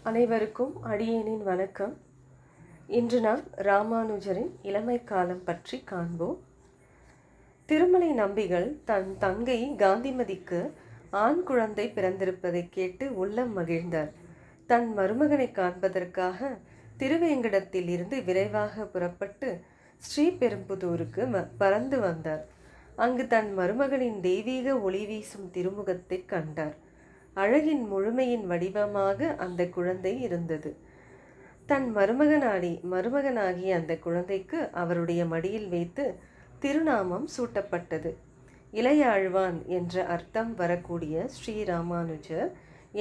அனைவருக்கும் அடியேனின் வணக்கம். இன்று நாம் ராமானுஜரின் இளமை காலம் பற்றி காண்போம். திருமலை நம்பிகள் தன் தங்கை காந்திமதிக்கு ஆண் குழந்தை பிறந்திருப்பதை கேட்டு உள்ளம் மகிழ்ந்தார். தன் மருமகனை காண்பதற்காக திருவேங்கடத்தில் இருந்து விரைவாக புறப்பட்டு ஸ்ரீபெரும்புதூருக்கு பறந்து வந்தார். அங்கு தன் மருமகனின் தெய்வீக ஒளி வீசும் திருமுகத்தை கண்டார். அழகின் முழுமையின் வடிவமாக அந்த குழந்தை இருந்தது. தன் மருமகனாகிய அந்த குழந்தைக்கு அவருடைய மடியில் வைத்து திருநாமம் சூட்டப்பட்டது. இளையாழ்வான் என்ற அர்த்தம் வரக்கூடிய ஸ்ரீராமானுஜர்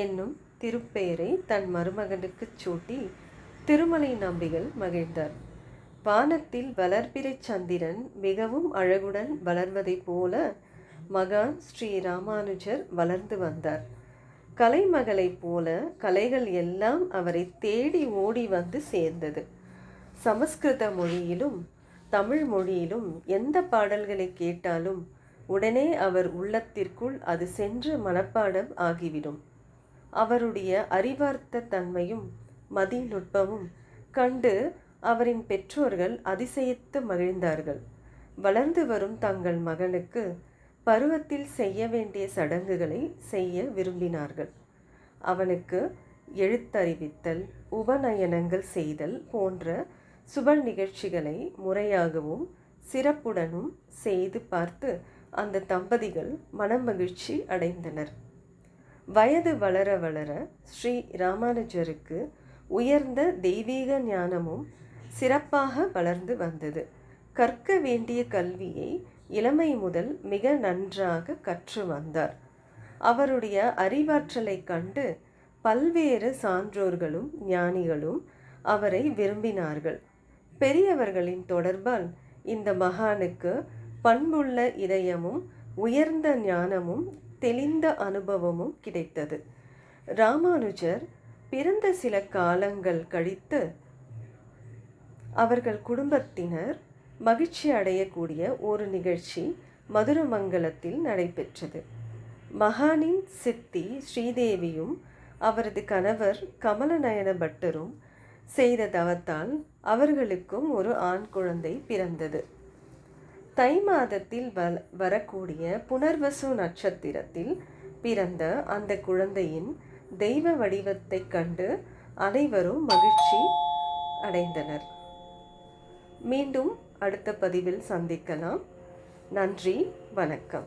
என்னும் திருப்பெயரை தன் மருமகனுக்கு சூட்டி திருமலை நம்பிகள் மகிழ்ந்தார். வானத்தில் வளர்பிறை சந்திரன் மிகவும் அழகுடன் வளர்வதைப் போல மகான் ஸ்ரீராமானுஜர் வளர்ந்து வந்தார். கலைமகளைப் போல கலைகள் எல்லாம் அவரை தேடி ஓடி வந்து சேர்ந்தது. சமஸ்கிருத மொழியிலும் தமிழ் மொழியிலும் எந்த பாடல்களை கேட்டாலும் உடனே அவர் உள்ளத்திற்குள் அது சென்று மனப்பாடம் ஆகிவிடும். அவருடைய அறிவார்த்த தன்மையும் மதிநுட்பமும் கண்டு அவரின் பெற்றோர்கள் அதிசயித்து மகிழ்ந்தார்கள். வளர்ந்து வரும் தங்கள் மகனுக்கு பருவத்தில் செய்ய வேண்டிய சடங்குகளை செய்ய விரும்பினார்கள். அவனுக்கு எழுத்தறிவித்தல், உபநயனங்கள் செய்தல் போன்ற சுப நிகழ்ச்சிகளை முறையாகவும் சிறப்புடனும் செய்து பார்த்து அந்த தம்பதிகள் மனமகிழ்ச்சி அடைந்தனர். வயது வளர வளர ஸ்ரீ ராமானுஜருக்கு உயர்ந்த தெய்வீக ஞானமும் சிறப்பாக வளர்ந்து வந்தது. கற்க வேண்டிய கல்வியை இளமை முதல் மிக நன்றாக கற்று வந்தார். அவருடைய அறிவாற்றலை கண்டு பல்வேறு சான்றோர்களும் ஞானிகளும் அவரை விரும்பினார்கள். பெரியவர்களின் தொடர்பால் இந்த மகானுக்கு பண்புள்ள இதயமும் உயர்ந்த ஞானமும் தெளிந்த அனுபவமும் கிடைத்தது. ராமானுஜர் பிறந்த சில காலங்கள் கழித்து அவர்கள் குடும்பத்தினர் மகிழ்ச்சி அடையக்கூடிய ஒரு நிகழ்ச்சி மதுரமங்கலத்தில் நடைபெற்றது. மகானின் சித்தி ஸ்ரீதேவியும் அவரது கணவர் கமலநயன பட்டரும் செய்த தவத்தால் அவர்களுக்கும் ஒரு ஆண் குழந்தை பிறந்தது. தை மாதத்தில் வரக்கூடிய புனர்வசு நட்சத்திரத்தில் பிறந்த அந்த குழந்தையின் தெய்வ வடிவத்தை கண்டு அனைவரும் மகிழ்ச்சி அடைந்தனர். மீண்டும் அடுத்த பதிவில் சந்திக்கலாம். நன்றி, வணக்கம்.